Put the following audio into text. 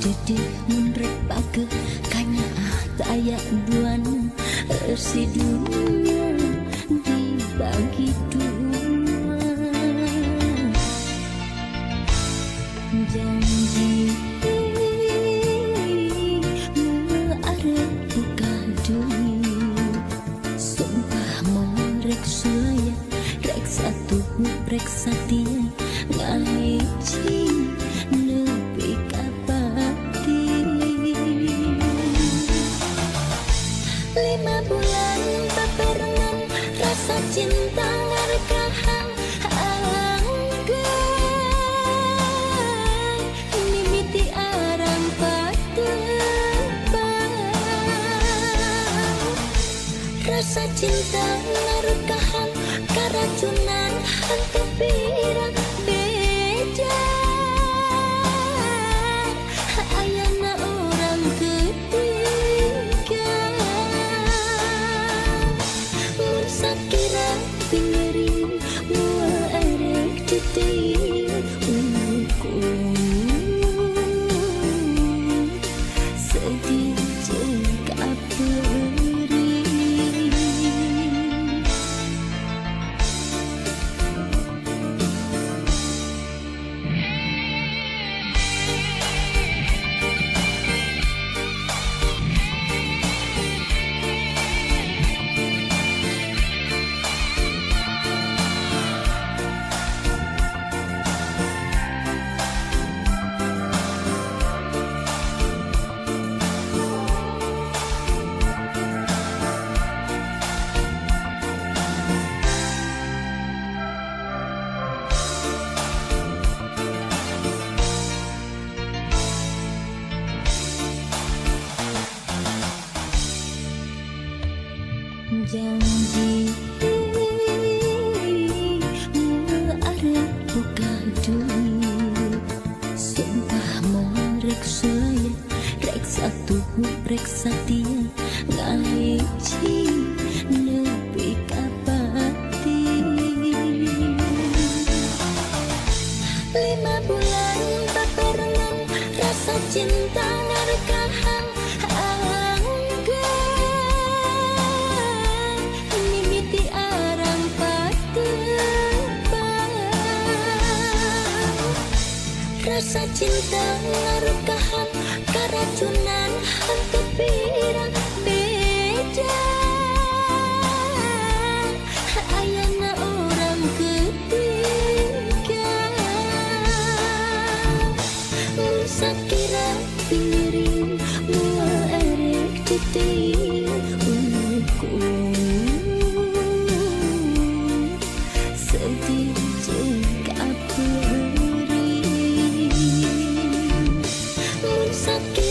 jadi munrek pake kanya tayak duan residunya dibagi dua. Janji arep buka duit, sumpah mau rek sulaya, rek satu rek satia ngahiji nepi kapati. 5 bulan babarengan rasa cinta ngarekahan anggai mimiti arang patebang. Rasa cinta ngarekahan karacunan hantu pirang beda. Ayana orang ketiga mun sakira pingering mua erek titik ukur sedih jeng kaperi. Janji arep buka duit, sumpah mau rek sulaya, rek satu rek satia ngahiji nepi kapati. 5 bulan babarengan rasa cinta ngarekahan rasa cinta ngarekahan karacunan hantu pirang beda. Ayana orang ketiga mun sakira pingering mua erek titik ukur sedih jeng kaperi. Sakit